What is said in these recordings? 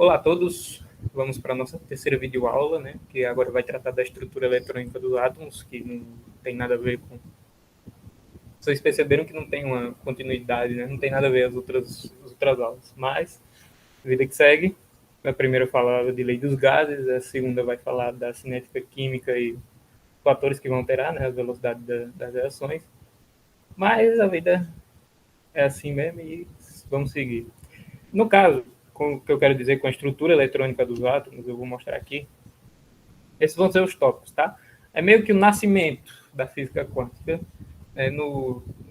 Olá a todos, vamos para a nossa terceira videoaula, né, que agora vai tratar da estrutura eletrônica dos átomos, que não tem nada a ver com... Vocês perceberam que não tem uma continuidade, né, não tem nada a ver as outras aulas, mas, vida que segue, a primeira falava de lei dos gases, a segunda vai falar da cinética química e fatores que vão alterar, né, a velocidade das reações, mas a vida é assim mesmo e vamos seguir. No caso, com o que eu quero dizer com a estrutura eletrônica dos átomos, eu vou mostrar aqui. Esses vão ser os tópicos, tá? É meio que o nascimento da física quântica,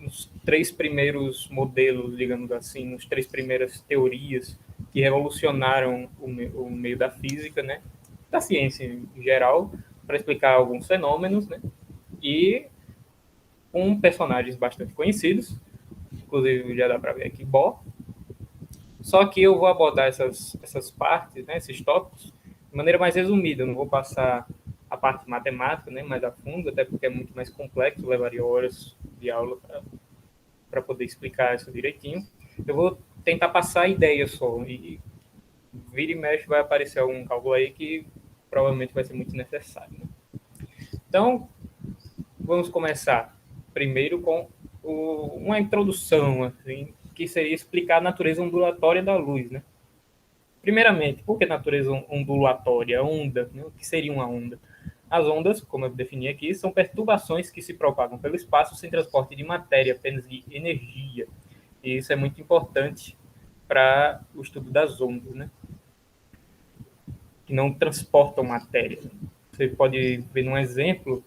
nos três primeiros modelos, digamos assim, nos três primeiras teorias que revolucionaram o meio da física, né? Da ciência em geral, para explicar alguns fenômenos, né? E com personagens bastante conhecidos, inclusive já dá para ver aqui Bohr. Só que eu vou abordar essas partes, né, esses tópicos, de maneira mais resumida. Eu não vou passar a parte matemática, né, mais a fundo, até porque é muito mais complexo, levaria horas de aula para poder explicar isso direitinho. Eu vou tentar passar a ideia só, e vira e mexe vai aparecer algum cálculo aí que provavelmente vai ser muito necessário. Né? Então, vamos começar primeiro com uma introdução, assim, que seria explicar a natureza ondulatória da luz, né? Primeiramente, por que natureza ondulatória? Onda, né? O que seria uma onda? As ondas, como eu defini aqui, são perturbações que se propagam pelo espaço sem transporte de matéria, apenas de energia. E isso é muito importante para o estudo das ondas, né? Que não transportam matéria. Você pode ver num exemplo,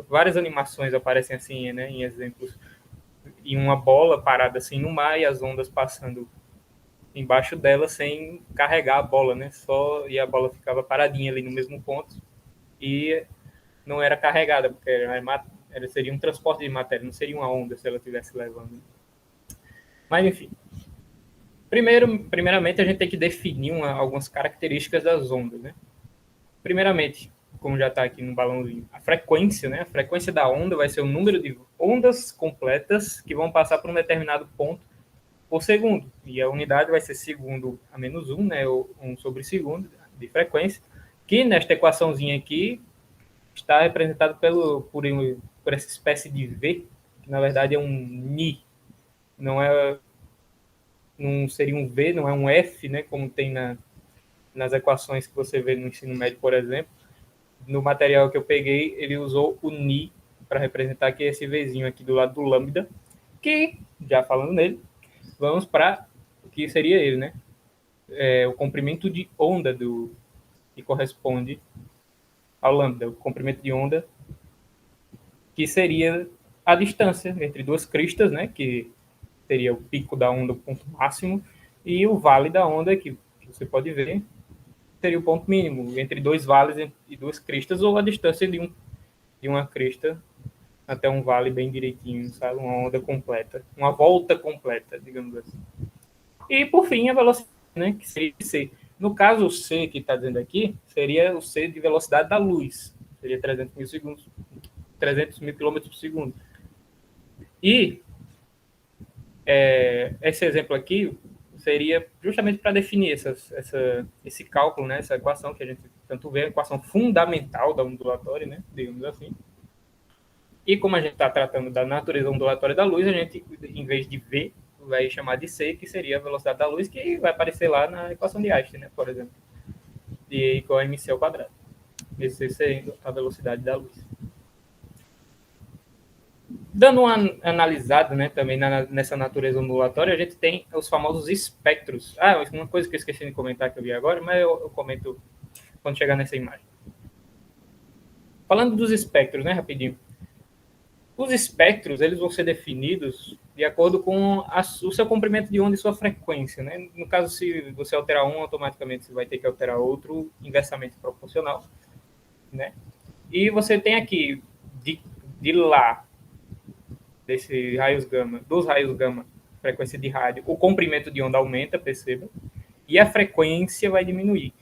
várias animações aparecem assim, né, em exemplos, em uma bola parada assim no mar e as ondas passando embaixo dela sem carregar a bola, né? E a bola ficava paradinha ali no mesmo ponto e não era carregada, porque seria um transporte de matéria, não seria uma onda se ela estivesse levando. Mas, enfim. Primeiramente, a gente tem que definir algumas características das ondas, né? Primeiramente, como já está aqui no balãozinho, a frequência, né? A frequência da onda vai ser o número de ondas completas que vão passar por um determinado ponto por segundo. E a unidade vai ser segundo a menos 1, né? Ou 1 sobre segundo de frequência, que nesta equaçãozinha aqui está representado por essa espécie de V, que na verdade é um Ni. Não seria um V, não é um F, né? Como tem nas equações que você vê no ensino médio, por exemplo. No material que eu peguei, ele usou o Ni para representar aqui esse Vzinho aqui do lado do lambda, que, já falando nele, vamos para o que seria ele, né? O comprimento de onda que corresponde ao lambda, o comprimento de onda que seria a distância entre duas cristas, né? Que seria o pico da onda, o ponto máximo, e o vale da onda, que você pode ver, seria o ponto mínimo, entre dois vales e duas cristas, ou a distância de uma crista até um vale bem direitinho, sabe? Uma onda completa, uma volta completa, digamos assim. E, por fim, a velocidade, né? Que seria C. No caso, o C que está dizendo aqui, seria o C de velocidade da luz. Seria 300 mil quilômetros por segundo. E esse exemplo aqui seria justamente para definir esse cálculo, né? Essa equação que a gente tanto vê, a equação fundamental da ondulatória, né? Digamos assim. E como a gente está tratando da natureza ondulatória da luz, a gente, em vez de V, vai chamar de C, que seria a velocidade da luz, que vai aparecer lá na equação de Einstein, né? Por exemplo. De E igual a mc ao quadrado. Esse sendo a velocidade da luz. Dando uma analisada, né, também nessa natureza ondulatória, a gente tem os famosos espectros. Uma coisa que eu esqueci de comentar que eu vi agora, mas eu comento quando chegar nessa imagem. Falando dos espectros, né, rapidinho. Os espectros, eles vão ser definidos de acordo com o seu comprimento de onda e sua frequência, né? No caso, se você alterar um, automaticamente você vai ter que alterar outro, inversamente proporcional, né? E você tem aqui, de lá, dos raios gama, frequência de rádio, o comprimento de onda aumenta, perceba, e a frequência vai diminuir.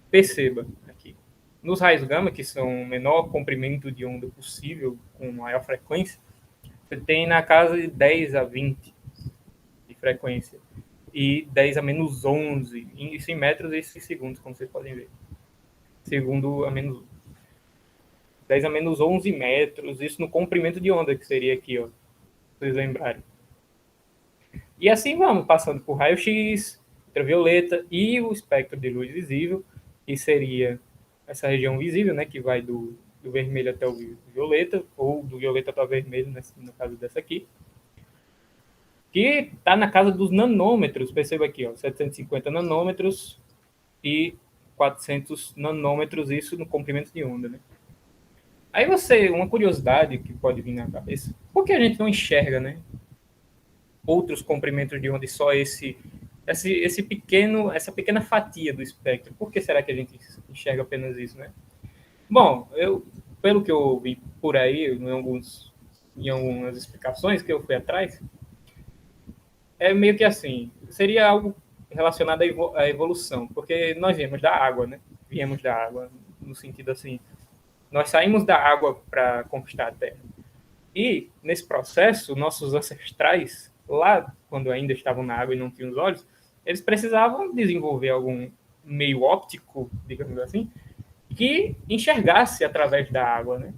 Perceba aqui. Nos raios gama, que são o menor comprimento de onda possível, com maior frequência, você tem na casa de 10 a 20 de frequência. e 10 a menos 11, isso em metros e isso em segundos, como vocês podem ver. Segundo a menos 10 a menos 11 metros, isso no comprimento de onda, que seria aqui, ó, vocês lembrarem. E assim vamos, passando por raio-x, ultravioleta e o espectro de luz visível, que seria essa região visível, né, que vai do vermelho até o violeta, ou do violeta até o vermelho, no caso dessa aqui, que está na casa dos nanômetros, perceba aqui, ó, 750 nanômetros e 400 nanômetros, isso no comprimento de onda, né? Aí uma curiosidade que pode vir na cabeça, por que a gente não enxerga, né, outros comprimentos de onda e só essa pequena fatia do espectro? Por que será que a gente enxerga apenas isso, né? Bom, pelo que eu vi por aí, em algumas explicações que eu fui atrás, é meio que assim, seria algo relacionado à evolução, porque nós viemos da água, né? Viemos da água, no sentido assim, nós saímos da água para conquistar a Terra. E, nesse processo, nossos ancestrais, lá quando ainda estavam na água e não tinham os olhos, eles precisavam desenvolver algum meio óptico, digamos assim, que enxergasse através da água, né?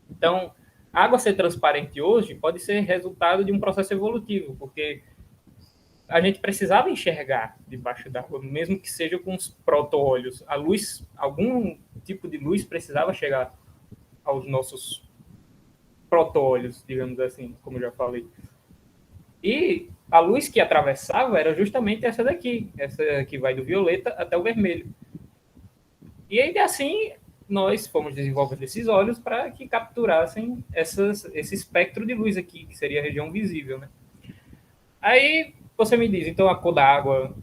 Então, a água ser transparente hoje pode ser resultado de um processo evolutivo, porque a gente precisava enxergar debaixo d'água, mesmo que seja com os proto-olhos. A luz, algum tipo de luz precisava chegar aos nossos proto-olhos, digamos assim, como eu já falei. E a luz que atravessava era justamente essa daqui, essa que vai do violeta até o vermelho. E ainda assim, nós fomos desenvolvendo esses olhos para que capturassem esse espectro de luz aqui, que seria a região visível, né? Aí você me diz, então a cor da água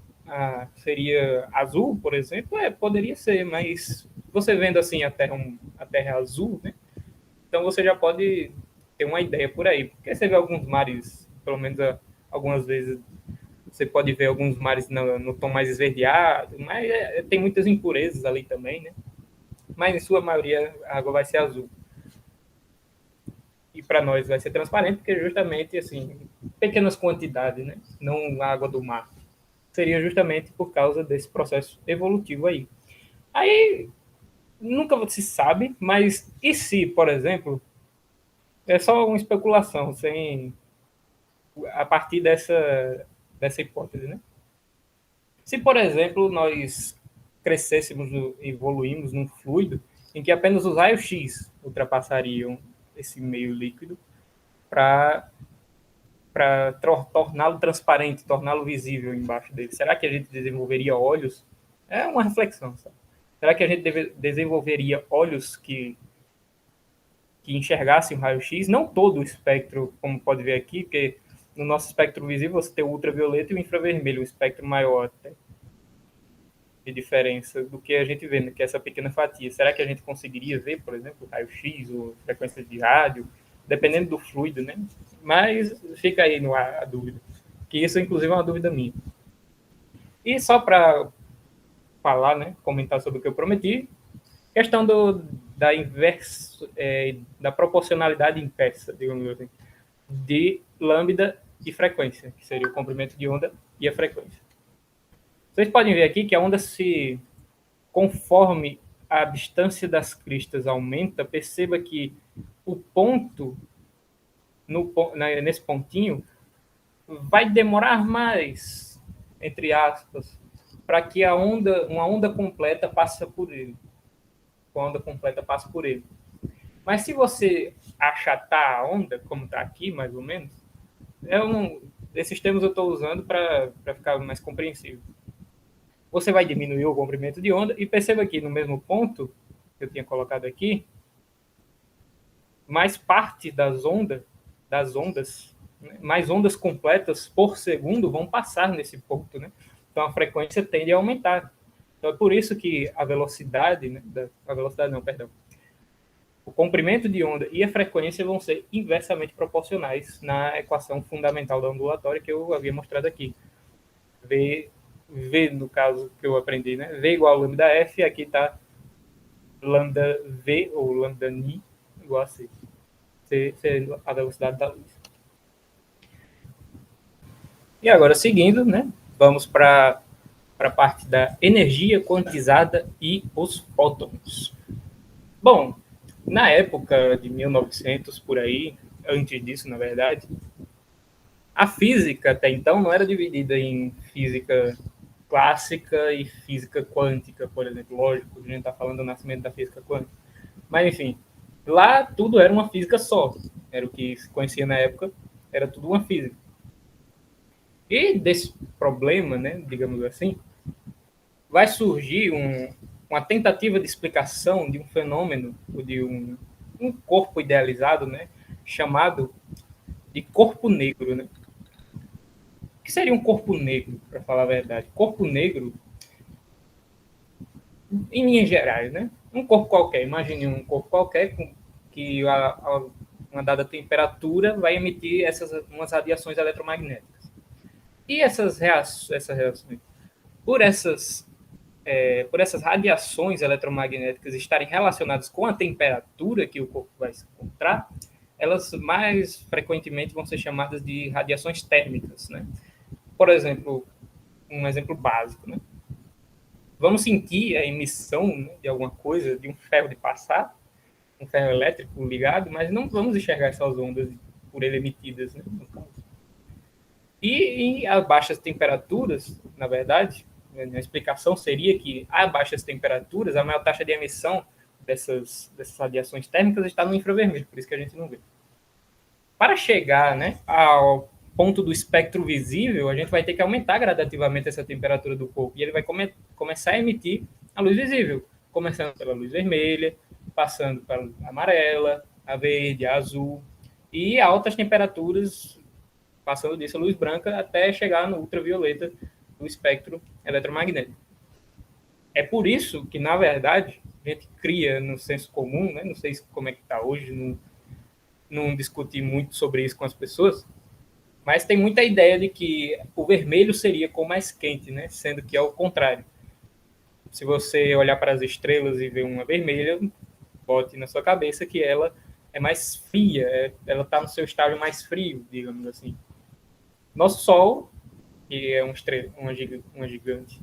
seria azul, por exemplo? Poderia ser, mas você vendo assim a terra azul, né? Então você já pode ter uma ideia por aí. Porque você vê alguns mares, pelo menos algumas vezes, você pode ver alguns mares no tom mais esverdeado, mas tem muitas impurezas ali também, né? Mas em sua maioria a água vai ser azul. E para nós vai ser transparente, porque justamente assim, pequenas quantidades, né? Não a água do mar. Seria justamente por causa desse processo evolutivo aí. Aí nunca se sabe, mas e se, por exemplo, é só uma especulação, sem a partir dessa hipótese, né? Se, por exemplo, nós crescêssemos, evoluímos num fluido em que apenas os raios-x ultrapassariam esse meio líquido para torná-lo transparente, torná-lo visível embaixo dele. Será que a gente desenvolveria olhos? É uma reflexão, sabe? Será que a gente desenvolveria olhos que enxergassem o raio-x? Não todo o espectro, como pode ver aqui, porque no nosso espectro visível você tem o ultravioleta e o infravermelho, um espectro maior até de diferença do que a gente vê, né, que é essa pequena fatia. Será que a gente conseguiria ver, por exemplo, raio-x ou frequência de rádio, dependendo do fluido, né? Mas fica aí no ar a dúvida, que isso inclusive é uma dúvida minha. E só para falar, né, comentar sobre o que eu prometi, questão da proporcionalidade inversa, digamos assim, de lambda e frequência, que seria o comprimento de onda e a frequência. Vocês podem ver aqui que a onda conforme a distância das cristas aumenta, perceba que o ponto, nesse pontinho, vai demorar mais, entre aspas, para que uma onda completa passe por ele. A onda completa passa por ele. Mas se você achatar a onda, como está aqui, mais ou menos, esses termos eu estou usando para ficar mais compreensível. Você vai diminuir o comprimento de onda e perceba que no mesmo ponto que eu tinha colocado aqui, mais parte das ondas, né, mais ondas completas por segundo vão passar nesse ponto, né? Então a frequência tende a aumentar. Então é por isso que a velocidade, né, a velocidade não, perdão, o comprimento de onda e a frequência vão ser inversamente proporcionais na equação fundamental da ondulatória que eu havia mostrado aqui. V no caso que eu aprendi, né? V igual a lambda F, aqui está lambda V ou lambda Ni igual a C. C é a velocidade da luz. E agora, seguindo, né, vamos para a parte da energia quantizada e os fótons. Bom, na época de 1900, por aí, antes disso, na verdade, a física até então não era dividida em física clássica e física quântica, por exemplo. Lógico, a gente está falando do nascimento da física quântica. Mas, enfim, lá tudo era uma física só. Era o que se conhecia na época, era tudo uma física. E desse problema, né, digamos assim, vai surgir uma tentativa de explicação de um fenômeno, ou de um corpo idealizado, né, chamado de corpo negro. Né? O que seria um corpo negro, para falar a verdade? Corpo negro, em linhas gerais, né? Um corpo qualquer, imagine um corpo qualquer que a uma dada temperatura vai emitir umas radiações eletromagnéticas. E essas reações, por essas por essas radiações eletromagnéticas estarem relacionadas com a temperatura que o corpo vai se encontrar, elas mais frequentemente vão ser chamadas de radiações térmicas, né? Por exemplo, um exemplo básico, né? Vamos sentir a emissão, né, de alguma coisa, de um ferro de passar, um ferro elétrico ligado, mas não vamos enxergar essas ondas por ele emitidas, né, no caso. E a baixas temperaturas, na verdade, a explicação seria que a baixas temperaturas, a maior taxa de emissão dessas radiações térmicas está no infravermelho, por isso que a gente não vê. Para chegar, né, ao ponto do espectro visível, a gente vai ter que aumentar gradativamente essa temperatura do corpo e ele vai começar a emitir a luz visível, começando pela luz vermelha, passando pela amarela, a verde, a azul e a altas temperaturas, passando disso a luz branca até chegar no ultravioleta do espectro eletromagnético. É por isso que, na verdade, a gente cria no senso comum, né? Não sei como é que está hoje, não discuti muito sobre isso com as pessoas, mas tem muita ideia de que o vermelho seria cor mais quente, né? Sendo que é o contrário. Se você olhar para as estrelas e ver uma vermelha, bote na sua cabeça que ela é mais fria, ela está no seu estágio mais frio, digamos assim. Nosso Sol, que é uma gigante,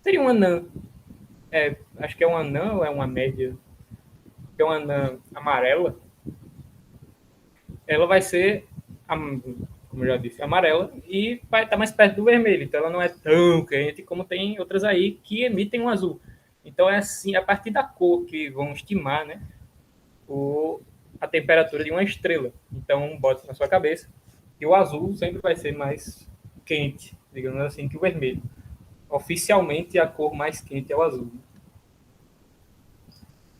seria uma anã. Acho que é uma anã ou é uma média? Que é uma anã amarela. Ela vai ser, como eu já disse, amarela e vai estar mais perto do vermelho. Então ela não é tão quente como tem outras aí que emitem um azul. Então é assim, a partir da cor que vão estimar, né, a temperatura de uma estrela. Então bote na sua cabeça que o azul sempre vai ser mais quente, digamos assim, que o vermelho. Oficialmente a cor mais quente é o azul.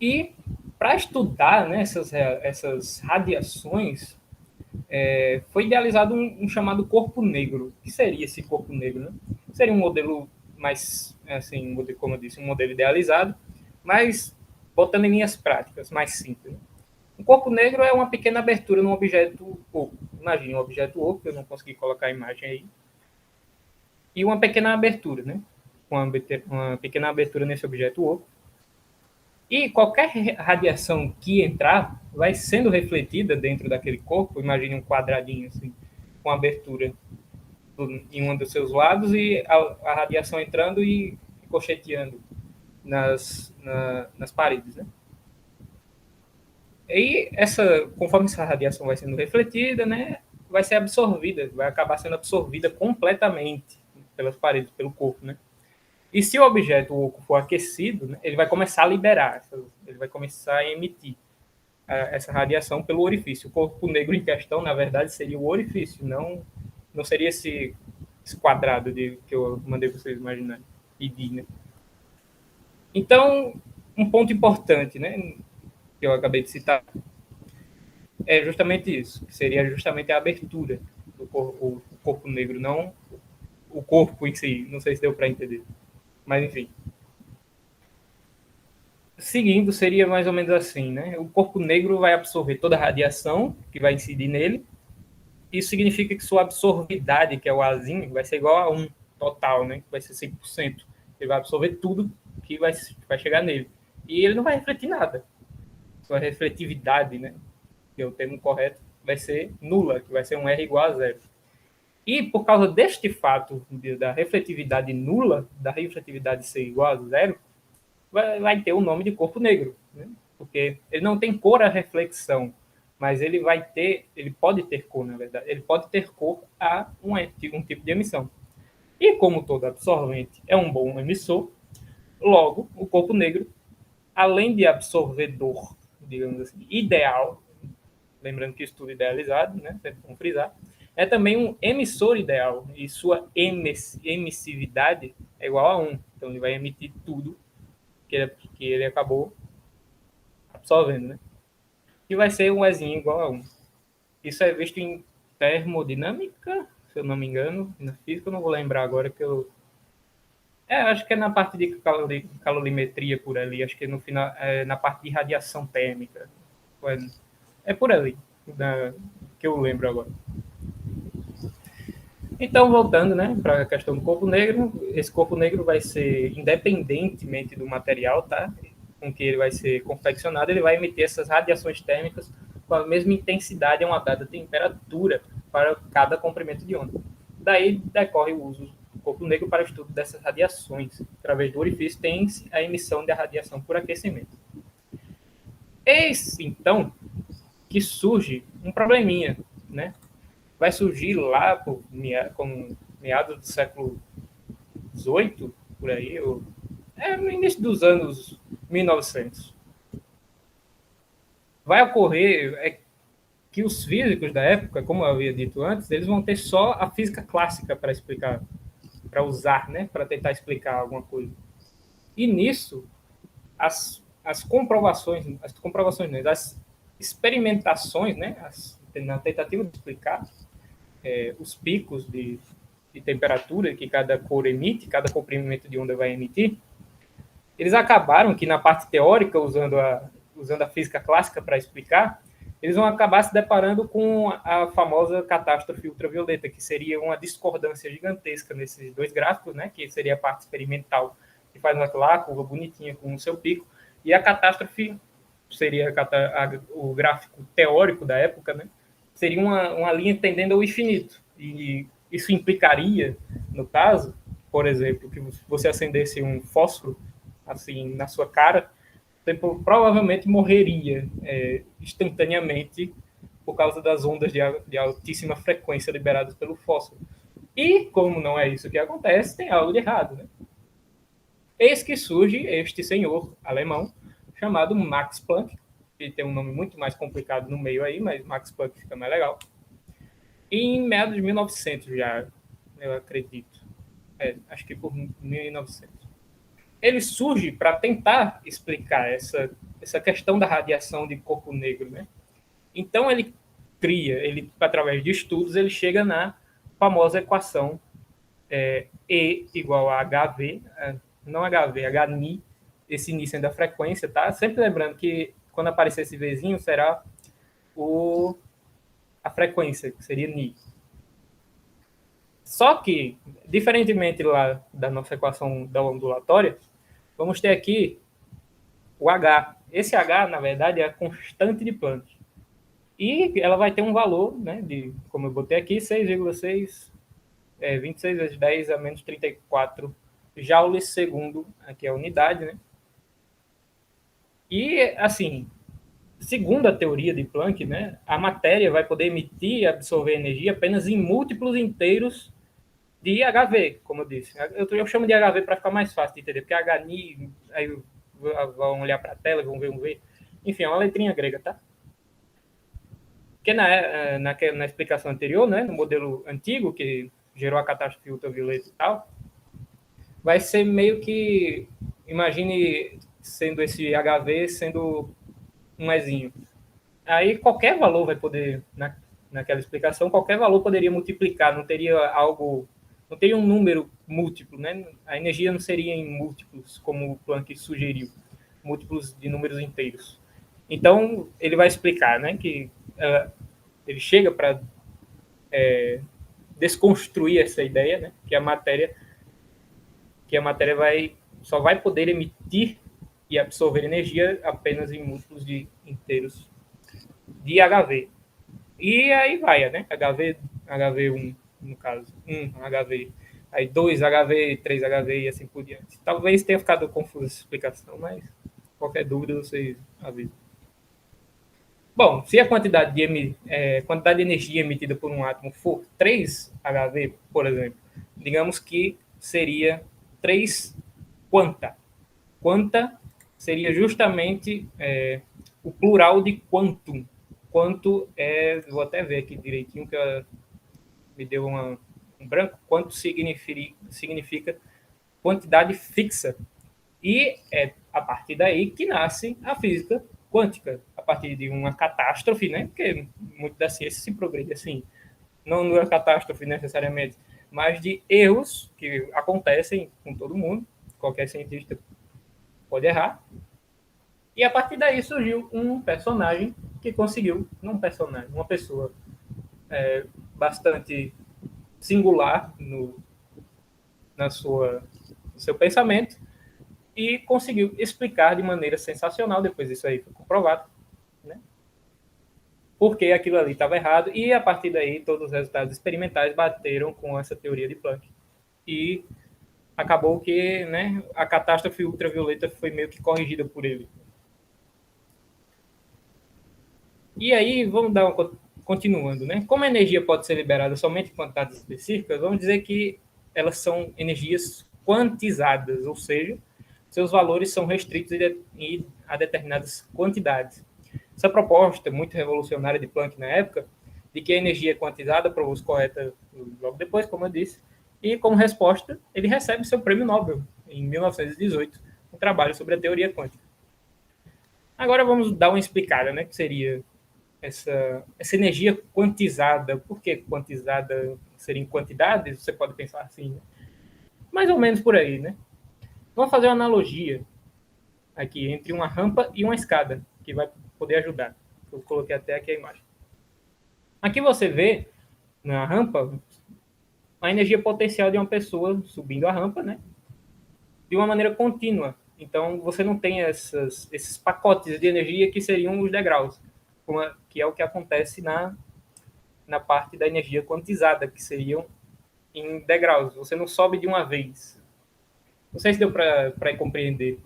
E para estudar, né, essas radiações, foi idealizado um chamado corpo negro. O que seria esse corpo negro? Né? Seria um modelo mais, assim, como eu disse, um modelo idealizado, mas botando em linhas práticas, mais simples. Né? Um corpo negro é uma pequena abertura num objeto oco. Imagine um objeto oco, eu não consegui colocar a imagem aí, e uma pequena abertura, né? Uma pequena abertura nesse objeto oco. E qualquer radiação que entrar vai sendo refletida dentro daquele corpo. Imagine um quadradinho assim, com abertura em um dos seus lados e a radiação entrando e ricocheteando nas paredes, né? E conforme essa radiação vai sendo refletida, né, vai ser absorvida, vai acabar sendo absorvida completamente pelas paredes, pelo corpo, né? E se o objeto oco for aquecido, né, ele vai começar a liberar, ele vai começar a emitir essa radiação pelo orifício. O corpo negro em questão, na verdade, seria o orifício, não seria esse quadrado que eu mandei vocês imaginarem, pedir, né? Então, um ponto importante, né, que eu acabei de citar, é justamente isso, que seria justamente a abertura do corpo negro, não o corpo em si. Não sei se deu para entender. Mas, enfim. Seguindo, seria mais ou menos assim, né? O corpo negro vai absorver toda a radiação que vai incidir nele. Isso significa que sua absorvidade, que é o Azinho, vai ser igual a 1 total, né? Vai ser 100%. Ele vai absorver tudo que vai chegar nele. E ele não vai refletir nada. Sua refletividade, né? Que é o termo correto, vai ser nula, que vai ser um R igual a zero. E por causa deste fato da refletividade nula, da refletividade ser igual a zero, vai ter o nome de corpo negro, né? Porque ele não tem cor a reflexão, mas ele pode ter cor, na verdade, ele pode ter cor a um tipo de emissão. E como todo absorvente é um bom emissor, logo o corpo negro, além de absorvedor, digamos assim, ideal, lembrando que estudo idealizado, né, sempre vamos frisar, é também um emissor ideal, e sua emissividade é igual a 1. Então ele vai emitir tudo que ele acabou absorvendo, né? E vai ser um Ezinho igual a 1. Isso é visto em termodinâmica, se eu não me engano. Na física eu não vou lembrar agora que eu... acho que é na parte de calorimetria por ali. Acho que no final é na parte de radiação térmica. É por ali, que eu lembro agora. Então, voltando, né, para a questão do corpo negro, esse corpo negro vai ser, independentemente do material, tá, com que ele vai ser confeccionado, ele vai emitir essas radiações térmicas com a mesma intensidade a uma dada temperatura para cada comprimento de onda. Daí decorre o uso do corpo negro para o estudo dessas radiações. Através do orifício tem-se a emissão da radiação por aquecimento. Eis, então, que surge um probleminha, né? Vai surgir lá com meados do século XVIII, por aí, no início dos anos 1900. Vai ocorrer que os físicos da época, como eu havia dito antes, eles vão ter só a física clássica para explicar, para usar, né, para tentar explicar alguma coisa. E nisso, as comprovações, né, as experimentações, né, na tentativa de explicar os picos de temperatura que cada cor emite, cada comprimento de onda vai emitir, eles acabaram que na parte teórica, usando a física clássica para explicar, eles vão acabar se deparando com a famosa catástrofe ultravioleta, que seria uma discordância gigantesca nesses dois gráficos, né, que seria a parte experimental, que faz aquela curva bonitinha com o seu pico, e a catástrofe seria o gráfico teórico da época, né, seria uma linha tendendo ao infinito. E isso implicaria, no caso, por exemplo, que você acendesse um fósforo assim na sua cara, você provavelmente morreria instantaneamente por causa das ondas de altíssima frequência liberadas pelo fósforo. E, como não é isso que acontece, tem algo de errado, né? Eis que surge este senhor alemão, chamado Max Planck, que tem um nome muito mais complicado no meio aí, mas Max Planck fica mais legal. E em meados de 1900 já, eu acredito. Acho que por 1900. Ele surge para tentar explicar essa questão da radiação de corpo negro, né? Então ele através de estudos, ele chega na famosa equação E igual a HV, não HV, HNI, esse início da frequência, tá? Sempre lembrando que quando aparecer esse Vzinho, será a frequência, que seria Ni. Só que, diferentemente lá da nossa equação da ondulatória, vamos ter aqui o H. Esse H, na verdade, é a constante de Planck. E ela vai ter um valor, né, como eu botei aqui, 6,6, 26 vezes 10 a menos 34 joules segundo, aqui é a unidade, né? E, assim, segundo a teoria de Planck, né, a matéria vai poder emitir e absorver energia apenas em múltiplos inteiros de HV, como eu disse. Eu chamo de HV para ficar mais fácil de entender, porque HNI, aí vão olhar para a tela e vão ver um V. Enfim, é uma letrinha grega, tá? Porque na explicação anterior, né, no modelo antigo, que gerou a catástrofe ultravioleta e tal, vai ser meio que, imagine sendo esse HV sendo um Ezinho. Aí qualquer valor vai poder, naquela explicação, qualquer valor poderia multiplicar, não teria um número múltiplo, né? A energia não seria em múltiplos, como o Planck sugeriu, múltiplos de números inteiros. Então, ele vai explicar, né, que ele chega para desconstruir essa ideia, né, que a matéria só vai poder emitir e absorver energia apenas em múltiplos de inteiros de HV. E aí vai, né? HV1 no caso, 1 HV, aí 2 HV, 3 HV e assim por diante. Talvez tenha ficado confusa essa explicação, mas qualquer dúvida vocês avisam. Bom, se a quantidade de energia emitida por um átomo for 3 HV, por exemplo, digamos que seria 3 quanta. Quanta seria justamente o plural de quantum. Quanto vou até ver aqui direitinho, que me deu um branco. Quanto significa quantidade fixa. E é a partir daí que nasce a física quântica, a partir de uma catástrofe, né? Porque muito da ciência se progride assim, não é catástrofe necessariamente, mas de erros que acontecem com todo mundo, qualquer cientista pode errar. E a partir daí surgiu um personagem que conseguiu, não um personagem, uma pessoa bastante singular no seu pensamento, e conseguiu explicar de maneira sensacional, depois isso aí foi comprovado, né? Porque aquilo ali estava errado, e a partir daí todos os resultados experimentais bateram com essa teoria de Planck. E acabou que, né, a catástrofe ultravioleta foi meio que corrigida por ele. E aí, vamos dar continuando, né? Como a energia pode ser liberada somente em quantidades específicas, vamos dizer que elas são energias quantizadas, ou seja, seus valores são restritos a determinadas quantidades. Essa proposta, muito revolucionária de Planck na época, de que a energia é quantizada, provou-se correta logo depois, como eu disse, e como resposta, ele recebe seu prêmio Nobel, em 1918, um trabalho sobre a teoria quântica. Agora vamos dar uma explicada, né, que seria essa energia quantizada. Por que quantizada seria em quantidades? Você pode pensar assim, né? Mais ou menos por aí, né? Vamos fazer uma analogia aqui entre uma rampa e uma escada, que vai poder ajudar. Eu coloquei até aqui a imagem. Aqui você vê, na rampa, a energia potencial de uma pessoa subindo a rampa, né? De uma maneira contínua. Então, você não tem esses pacotes de energia que seriam os degraus, que é o que acontece na parte da energia quantizada, que seriam em degraus. Você não sobe de uma vez. Não sei se deu para compreender,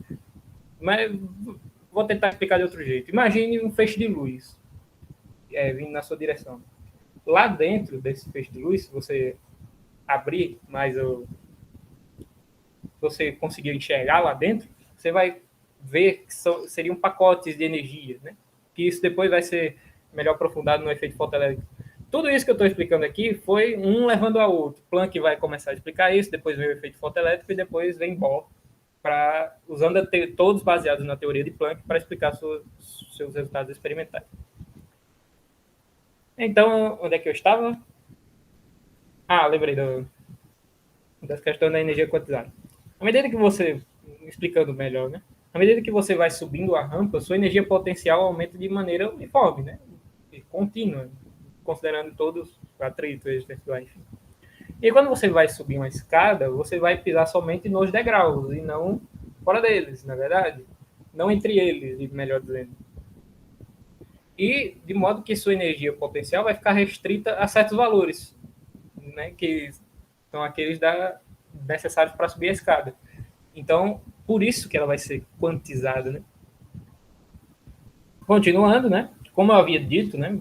mas vou tentar explicar de outro jeito. Imagine um feixe de luz vindo na sua direção. Lá dentro desse feixe de luz, se você abrir mais você conseguir enxergar lá dentro, você vai ver que seriam pacotes de energia, né? Que isso depois vai ser melhor aprofundado no efeito fotoelétrico. Tudo isso que eu estou explicando aqui foi um levando ao outro. Planck vai começar a explicar isso, depois vem o efeito fotoelétrico e depois vem Bohr, usando todos baseados na teoria de Planck para explicar seus resultados experimentais. Então, onde é que eu estava? Lembrei das questões da energia quantizada. À medida que você, explicando melhor, né? À medida que você vai subindo a rampa, sua energia potencial aumenta de maneira uniforme, né? E contínua, considerando todos os atritos existenciais, enfim. E quando você vai subir uma escada, você vai pisar somente nos degraus e não fora deles, na verdade. Não entre eles, melhor dizendo. E de modo que sua energia potencial vai ficar restrita a certos valores, né, que são aqueles necessários para subir a escada. Então, por isso que ela vai ser quantizada, né? Continuando, né? Como eu havia dito, né?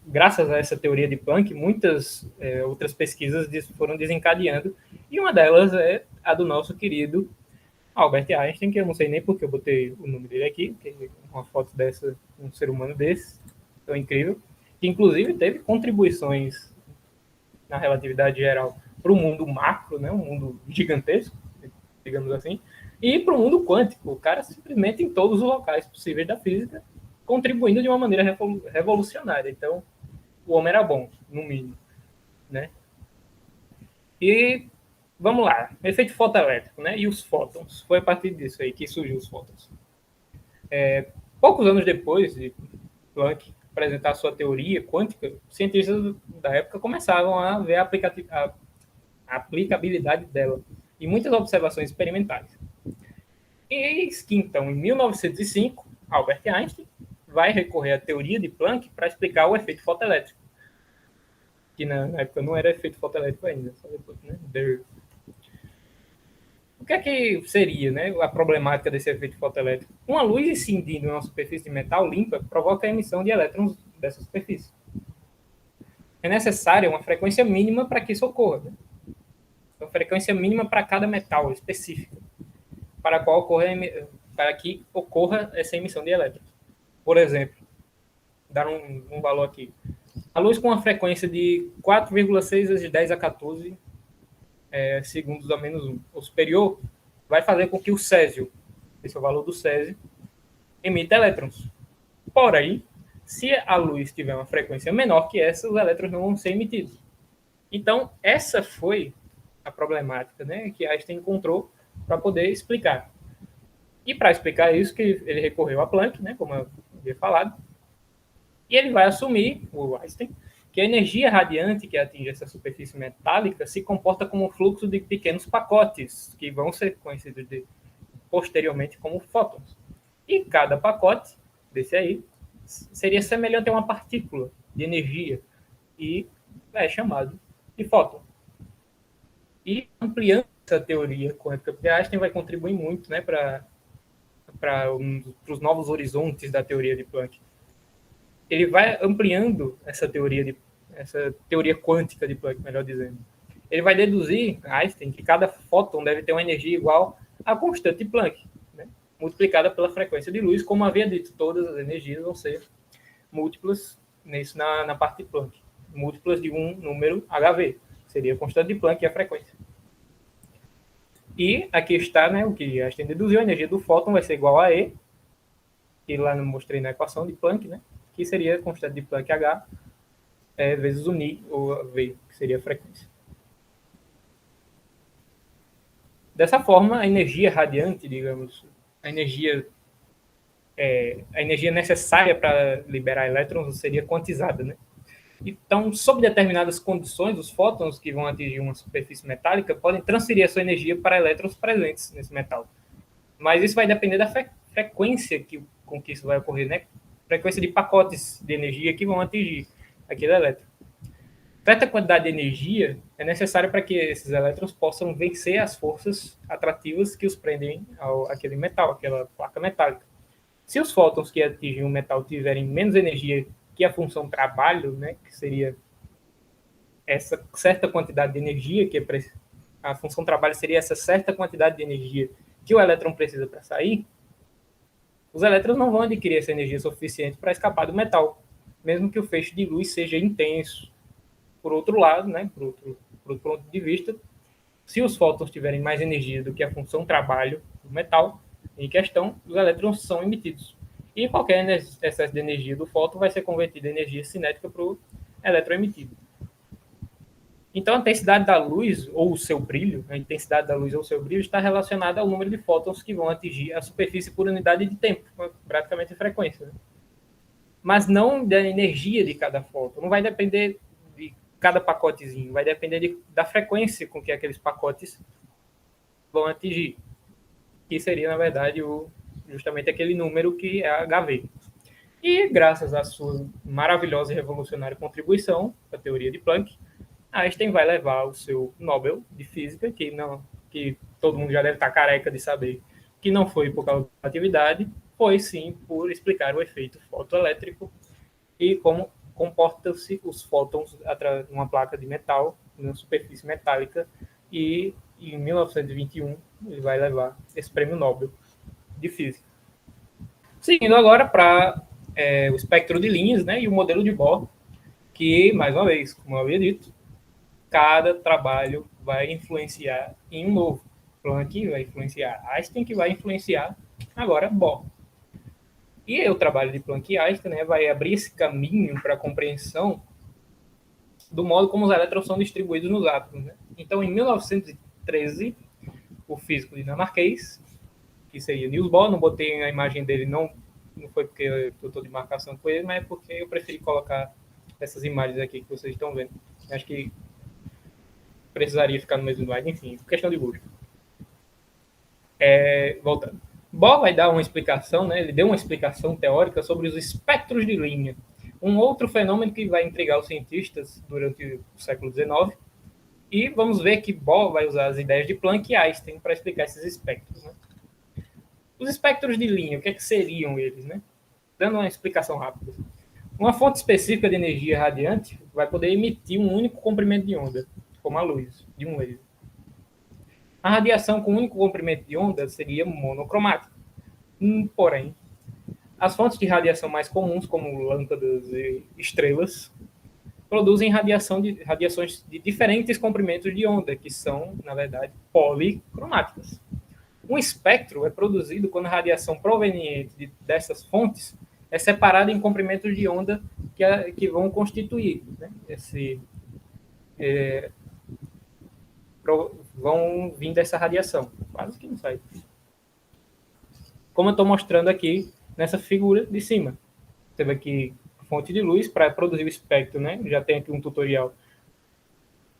Graças a essa teoria de Planck, muitas outras pesquisas foram desencadeando, e uma delas é a do nosso querido Albert Einstein, que eu não sei nem porque eu botei o nome dele aqui, porque uma foto dessa, um ser humano desse, tão incrível, que inclusive teve contribuições na relatividade geral para o mundo macro, né, um mundo gigantesco, digamos assim, e para o mundo quântico. O cara simplesmente em todos os locais possíveis da física, contribuindo de uma maneira revolucionária. Então, o homem era bom, no mínimo, né? E vamos lá, efeito fotoelétrico, né? E os fótons. Foi a partir disso aí que surgiu os fótons. Poucos anos depois de Planck apresentar sua teoria quântica, cientistas da época começavam a ver a aplicabilidade dela em muitas observações experimentais. E eis que, então, em 1905, Albert Einstein vai recorrer à teoria de Planck para explicar o efeito fotoelétrico, que na época não era efeito fotoelétrico ainda, só depois, né? O que é que seria, né, a problemática desse efeito fotoelétrico? Uma luz incidindo em uma superfície de metal limpa provoca a emissão de elétrons dessa superfície. É necessária uma frequência mínima para que isso ocorra, né? Uma frequência mínima para cada metal específico, para que ocorra essa emissão de elétrons. Por exemplo, dar um valor aqui. A luz com uma frequência de 4,6 vezes 10 a 14 segundos a menos 1, ou superior, vai fazer com que o césio, esse é o valor do césio, emita elétrons. Porém, se a luz tiver uma frequência menor que essa, os elétrons não vão ser emitidos. Então, essa foi a problemática, né, que Einstein encontrou para poder explicar. E para explicar isso, que ele recorreu a Planck, né, como eu havia falado, e ele vai assumir, o Einstein, que a energia radiante que atinge essa superfície metálica se comporta como um fluxo de pequenos pacotes, que vão ser conhecidos posteriormente como fótons. E cada pacote desse aí seria semelhante a uma partícula de energia e é chamado de fóton. E ampliando essa teoria quântica, porque Einstein vai contribuir muito, né, para os novos horizontes da teoria de Planck. Ele vai ampliando essa teoria quântica de Planck, melhor dizendo. Ele vai deduzir, Einstein, que cada fóton deve ter uma energia igual à constante de Planck, né, multiplicada pela frequência de luz. Como havia dito, todas as energias vão ser múltiplas nisso na parte de Planck, múltiplas de um número HV, seria a constante de Planck e a frequência. E aqui está, né, o que Einstein deduziu, a energia do fóton vai ser igual a E, que lá eu mostrei na equação de Planck, né, que seria a constante de Planck H vezes o Ni, ou V, que seria a frequência. Dessa forma, a energia radiante, digamos, a energia necessária para liberar elétrons seria quantizada, né? Então, sob determinadas condições, os fótons que vão atingir uma superfície metálica podem transferir a sua energia para elétrons presentes nesse metal. Mas isso vai depender da frequência com que isso vai ocorrer, né? Frequência de pacotes de energia que vão atingir aquele elétron. Certa quantidade de energia é necessária para que esses elétrons possam vencer as forças atrativas que os prendem àquele metal, aquela placa metálica. Se os fótons que atingem o metal tiverem menos energia que a função trabalho, né, que seria essa certa quantidade de energia, a função trabalho seria essa certa quantidade de energia que o elétron precisa para sair, os elétrons não vão adquirir essa energia suficiente para escapar do metal, mesmo que o feixe de luz seja intenso. Por outro lado, né, por outro ponto de vista, se os fótons tiverem mais energia do que a função trabalho do metal em questão, os elétrons são emitidos. E qualquer excesso de energia do fóton vai ser convertido em energia cinética para o elétron emitido. Então, a intensidade da luz ou o seu brilho, a intensidade da luz ou o seu brilho está relacionada ao número de fótons que vão atingir a superfície por unidade de tempo, praticamente frequência. Né? Mas não da energia de cada fóton. Não vai depender de cada pacotezinho, vai depender da frequência com que aqueles pacotes vão atingir, que seria, na verdade, justamente aquele número que é HV. E, graças à sua maravilhosa e revolucionária contribuição à teoria de Planck, Einstein vai levar o seu Nobel de Física, que todo mundo já deve estar careca de saber que não foi por causa da relatividade, foi sim por explicar o efeito fotoelétrico e como comportam-se os fótons numa placa de metal, numa superfície metálica, e em 1921 ele vai levar esse prêmio Nobel de Física. Seguindo agora para o espectro de linhas, né, e o modelo de Bohr, que, mais uma vez, como eu havia dito, cada trabalho vai influenciar em um novo. Planck vai influenciar Einstein, que vai influenciar agora Bohr. E o trabalho de Planck e Einstein, né, vai abrir esse caminho para a compreensão do modo como os elétrons são distribuídos nos átomos. Né? Então, em 1913, o físico dinamarquês, que seria Niels Bohr, não botei a imagem dele, não foi porque eu estou de marcação com ele, mas é porque eu preferi colocar essas imagens aqui que vocês estão vendo. Acho que precisaria ficar no mesmo slide, enfim, questão de gosto. Voltando. Bohr vai dar uma explicação, né? Ele deu uma explicação teórica sobre os espectros de linha, Um outro fenômeno que vai intrigar os cientistas durante o século XIX, e vamos ver que Bohr vai usar as ideias de Planck e Einstein para explicar esses espectros. Né? Os espectros de linha, o que, que seriam eles? Né? Dando uma explicação rápida. Uma fonte específica de energia radiante vai poder emitir um único comprimento de onda, como a luz, de um laser. A radiação com um único comprimento de onda seria monocromática. Porém, as fontes de radiação mais comuns, como lâmpadas e estrelas, produzem radiações de diferentes comprimentos de onda, que são, na verdade, policromáticas. Um espectro é produzido quando a radiação proveniente dessas fontes é separada em comprimentos de onda que vão constituir, né, vão vir dessa radiação. Quase que não sai. Como eu estou mostrando aqui nessa figura de cima. Você vê aqui fonte de luz para produzir o espectro, né? Já tem aqui um tutorial.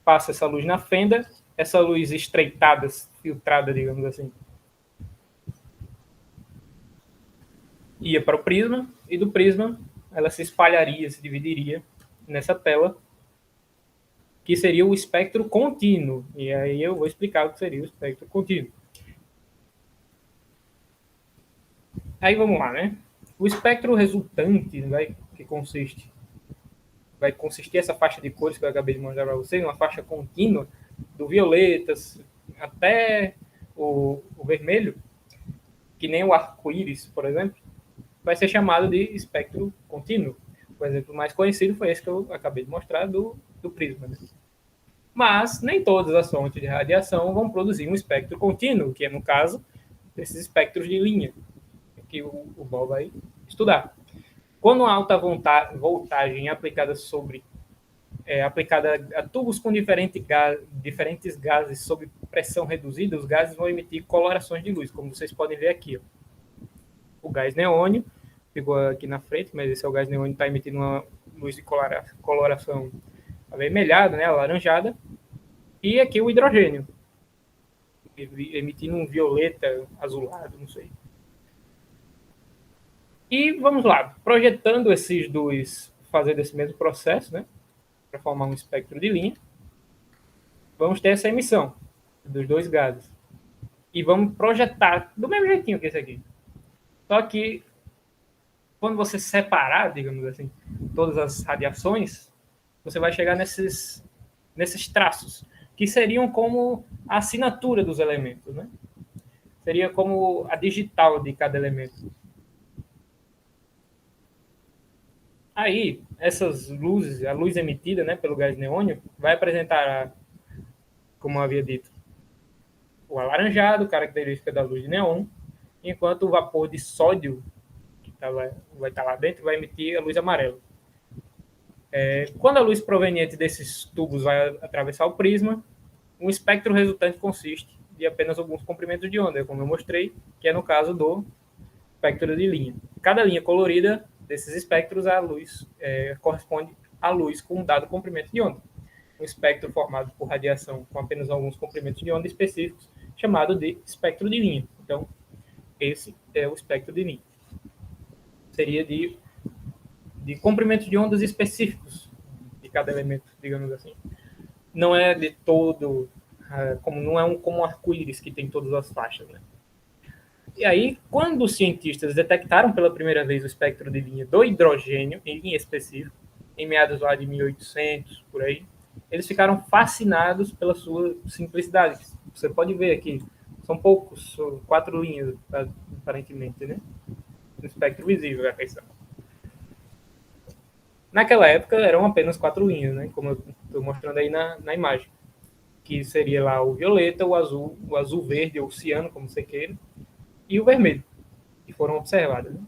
Passa essa luz na fenda, essa luz estreitada, filtrada, digamos assim, ia para o prisma, e do prisma ela se espalharia, se dividiria nessa tela, que seria o espectro contínuo. E aí eu vou explicar o que seria o espectro contínuo. Aí vamos lá, né? O espectro resultante vai consistir essa faixa de cores que eu acabei de mostrar para vocês, uma faixa contínua do violeta até o vermelho, que nem o arco-íris, por exemplo, vai ser chamado de espectro contínuo. O exemplo mais conhecido foi esse que eu acabei de mostrar do prisma. Né? Mas nem todas as fontes de radiação vão produzir um espectro contínuo, que é, no caso, desses espectros de linha, que o Bohr vai estudar. Quando a alta voltagem é aplicada aplicada a tubos com diferentes gases sob pressão reduzida, os gases vão emitir colorações de luz, como vocês podem ver aqui. Ó. O gás neônio ficou aqui na frente, mas esse é o gás neônio, está emitindo uma luz de coloração avermelhada, né, alaranjada. E aqui o hidrogênio, emitindo um violeta azulado, não sei. E vamos lá, projetando esses dois, fazendo esse mesmo processo, né, para formar um espectro de linha, vamos ter essa emissão dos dois gases. E vamos projetar do mesmo jeitinho que esse aqui. Só que, quando você separar, digamos assim, todas as radiações, você vai chegar nesses traços, que seriam como a assinatura dos elementos, né? Seria como a digital de cada elemento. Aí, essas luzes, a luz emitida, né, pelo gás neônio, vai apresentar, como eu havia dito, o alaranjado, característica da luz de neon, enquanto o vapor de sódio, que vai estar lá dentro, vai emitir a luz amarela. Quando a luz proveniente desses tubos vai atravessar o prisma, o espectro resultante consiste de apenas alguns comprimentos de onda, como eu mostrei, que é no caso do espectro de linha. Cada linha colorida desses espectros, a luz corresponde à luz com um dado comprimento de onda. Um espectro formado por radiação com apenas alguns comprimentos de onda específicos, chamado de espectro de linha. Então, esse é o espectro de linha. Seria de comprimentos de ondas específicos de cada elemento, digamos assim. Não é de todo, não é como um arco-íris que tem todas as faixas, né? E aí, quando os cientistas detectaram pela primeira vez o espectro de linha do hidrogênio, em específico, em meados lá de 1800, por aí, eles ficaram fascinados pela sua simplicidade. Você pode ver aqui, são poucos, são 4 linhas, aparentemente, né? No espectro visível, a questão. Naquela época, eram apenas 4 linhas, né? Como eu estou mostrando aí na imagem. Que seria lá o violeta, o azul verde, ou ciano, como você queira, e o vermelho, que foram observadas. Né?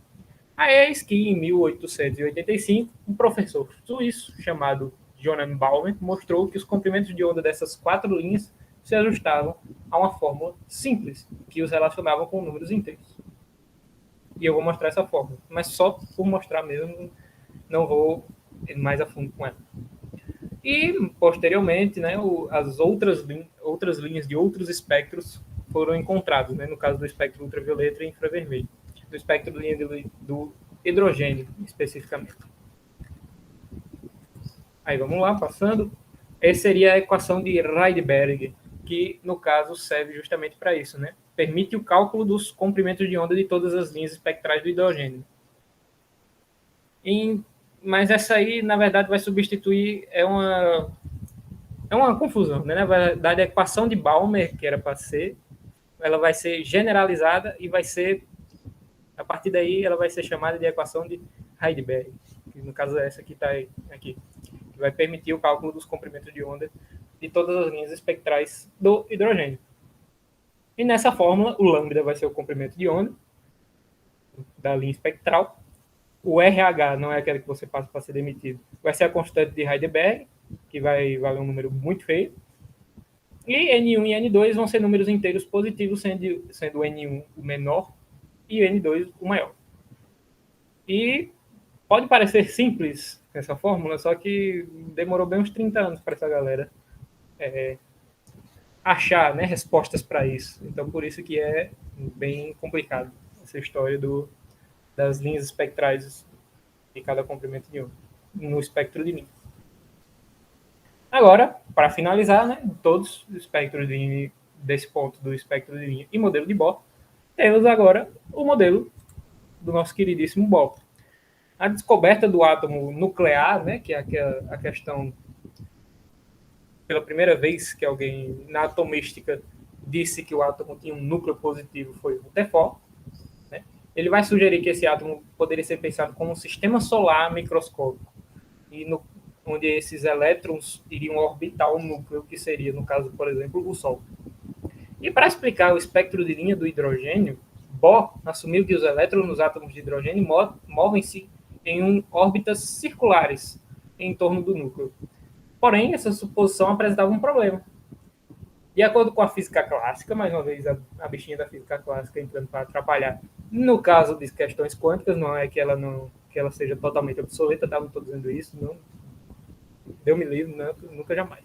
Aí eis que, em 1885, um professor suíço chamado Johann Balmer mostrou que os comprimentos de onda dessas 4 linhas se ajustavam a uma fórmula simples, que os relacionavam com números inteiros. E eu vou mostrar essa fórmula, mas só por mostrar mesmo, não vou mais a fundo com ela. E, posteriormente, né, as outras linhas de outros espectros foram encontrados, né, no caso do espectro ultravioleta e infravermelho, do espectro de linha do hidrogênio, especificamente. Aí vamos lá, passando. Essa seria a equação de Rydberg, que no caso serve justamente para isso, né? Permite o cálculo dos comprimentos de onda de todas as linhas espectrais do hidrogênio. Mas essa aí, na verdade, vai substituir é uma confusão, né? Na verdade, a equação de Balmer, que era para ser, ela vai ser generalizada e vai ser, a partir daí, ela vai ser chamada de equação de Rydberg, que no caso é essa que está aqui, que vai permitir o cálculo dos comprimentos de onda de todas as linhas espectrais do hidrogênio. E nessa fórmula, o lambda vai ser o comprimento de onda da linha espectral. O RH não é aquele que você passa para ser demitido. Vai ser a constante de Heidelberg, que vai valer um número muito feio. E N1 e N2 vão ser números inteiros positivos, sendo N1 o menor e N2 o maior. E pode parecer simples essa fórmula, só que demorou bem uns 30 anos para essa galera achar, né, respostas para isso. Então, por isso que é bem complicado essa história das linhas espectrais de cada comprimento de onda no espectro de linha. Agora, para finalizar, né, todos os espectros de linha, desse ponto do espectro de linha e modelo de Bohr, temos agora o modelo do nosso queridíssimo Bohr. A descoberta do átomo nuclear, né, que é a questão, pela primeira vez que alguém na atomística disse que o átomo tinha um núcleo positivo, foi o Rutherford. Né? Ele vai sugerir que esse átomo poderia ser pensado como um sistema solar microscópico, e onde esses elétrons iriam orbitar o núcleo, que seria, no caso, por exemplo, o Sol. E para explicar o espectro de linha do hidrogênio, Bohr assumiu que os elétrons nos átomos de hidrogênio movem-se em órbitas circulares em torno do núcleo. Porém, essa suposição apresentava um problema. De acordo com a física clássica, mais uma vez a bichinha da física clássica entrando para atrapalhar, no caso de questões quânticas, não é que ela seja totalmente obsoleta, não estou dizendo isso, não. Deu me livre, não, nunca jamais.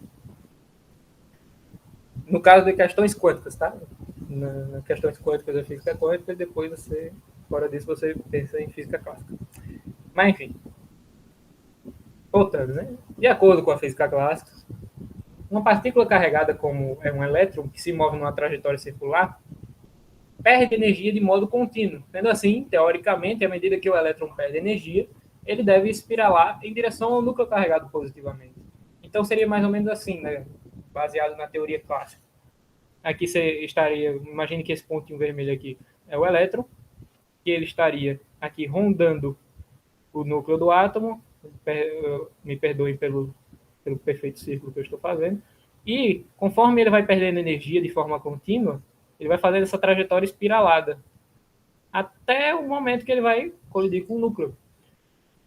No caso de questões quânticas, tá? Na questões quânticas da física quântica, depois você, fora disso, você pensa em física clássica. Mas enfim. Voltando, né? De acordo com a física clássica, uma partícula carregada como é um elétron que se move numa trajetória circular perde energia de modo contínuo. Sendo assim, teoricamente, à medida que o elétron perde energia, ele deve espiralar em direção ao núcleo carregado positivamente. Então seria mais ou menos assim, né? Baseado na teoria clássica. Aqui você estaria, imagine que esse pontinho vermelho aqui é o elétron, que ele estaria aqui rondando o núcleo do átomo, me perdoem pelo perfeito círculo que eu estou fazendo, e conforme ele vai perdendo energia de forma contínua, ele vai fazendo essa trajetória espiralada, até o momento que ele vai colidir com o núcleo.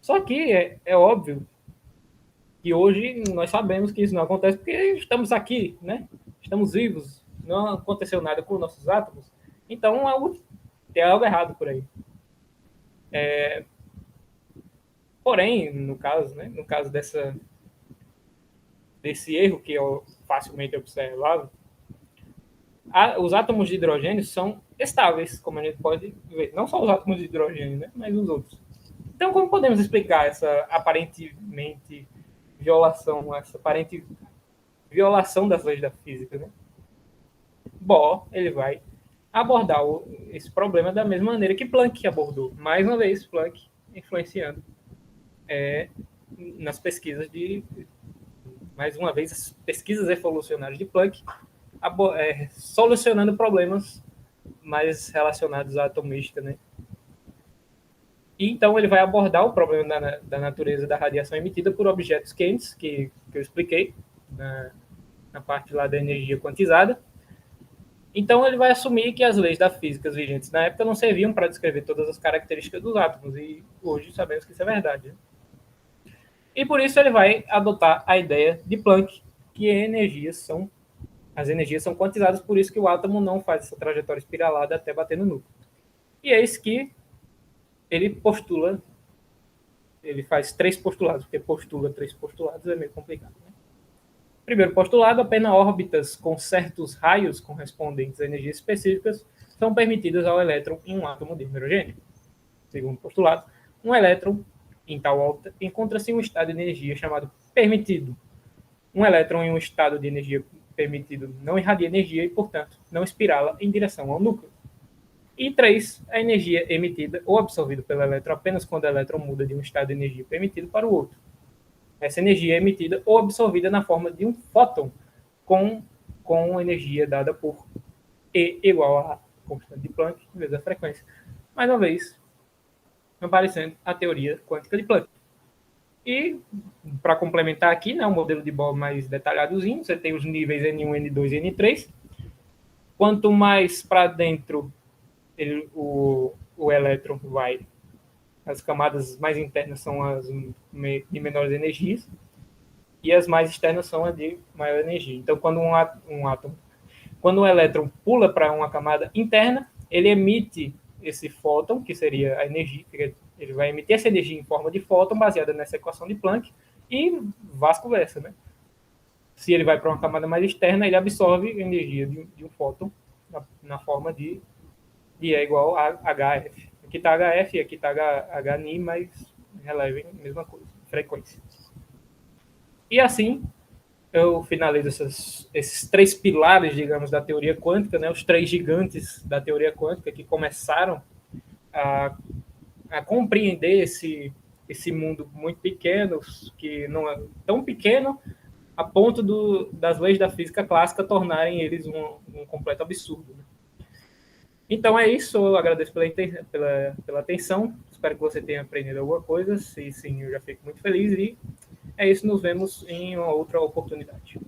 Só que é óbvio que hoje nós sabemos que isso não acontece porque estamos aqui, né? Estamos vivos, não aconteceu nada com nossos átomos, então tem algo errado por aí. Porém, no caso, né, no caso desse erro que é facilmente observável, os átomos de hidrogênio são estáveis, como a gente pode ver. Não só os átomos de hidrogênio, né, mas os outros. Então, como podemos explicar essa aparente violação das leis da física, né? Bohr, ele vai abordar esse problema da mesma maneira que Planck abordou. Mais uma vez, Planck influenciando nas pesquisas mais uma vez, as pesquisas evolucionárias de Planck, solucionando problemas mais relacionados à atomística, né? E então ele vai abordar o problema da natureza da radiação emitida por objetos quentes, que eu expliquei na parte lá da energia quantizada. Então ele vai assumir que as leis da física vigentes na época não serviam para descrever todas as características dos átomos, e hoje sabemos que isso é verdade, né? E por isso ele vai adotar a ideia de Planck, que as energias são quantizadas, por isso que o átomo não faz essa trajetória espiralada até bater no núcleo. E é isso que ele postula, ele faz 3 postulados, porque postula 3 postulados é meio complicado. Né? Primeiro postulado, apenas órbitas com certos raios correspondentes a energias específicas são permitidas ao elétron em um átomo de hidrogênio. Segundo postulado, um elétron em tal órbita encontra-se em um estado de energia chamado permitido. Um elétron em um estado de energia permitido não irradia energia e, portanto, não espirala em direção ao núcleo. E 3, a energia emitida ou absorvida pelo elétron apenas quando o elétron muda de um estado de energia permitido para o outro. Essa energia é emitida ou absorvida na forma de um fóton com energia dada por E igual a constante de Planck vezes a frequência. Mais uma vez, aparecendo a teoria quântica de Planck. E, para complementar aqui, né, um modelo de Bohr mais detalhadozinho, você tem os níveis N1, N2 e N3. Quanto mais para dentro o elétron vai, as camadas mais internas são as de menores energias, e as mais externas são as de maior energia. Então, quando quando o elétron pula para uma camada interna, ele emite esse fóton, que seria a energia, ele vai emitir essa energia em forma de fóton, baseada nessa equação de Planck, e vice-versa, né? Se ele vai para uma camada mais externa, ele absorve a energia de um fóton na forma de E é igual a HF. Aqui está HF e aqui está HNI, mas relevem a mesma coisa, frequência. E assim, eu finalizo esses 3 pilares, digamos, da teoria quântica, né? Os 3 gigantes da teoria quântica que começaram a compreender esse mundo muito pequeno, que não é tão pequeno a ponto das leis da física clássica tornarem eles um completo absurdo. Né? Então é isso, eu agradeço pela atenção, espero que você tenha aprendido alguma coisa, se sim, eu já fico muito feliz, e é isso, nos vemos em uma outra oportunidade.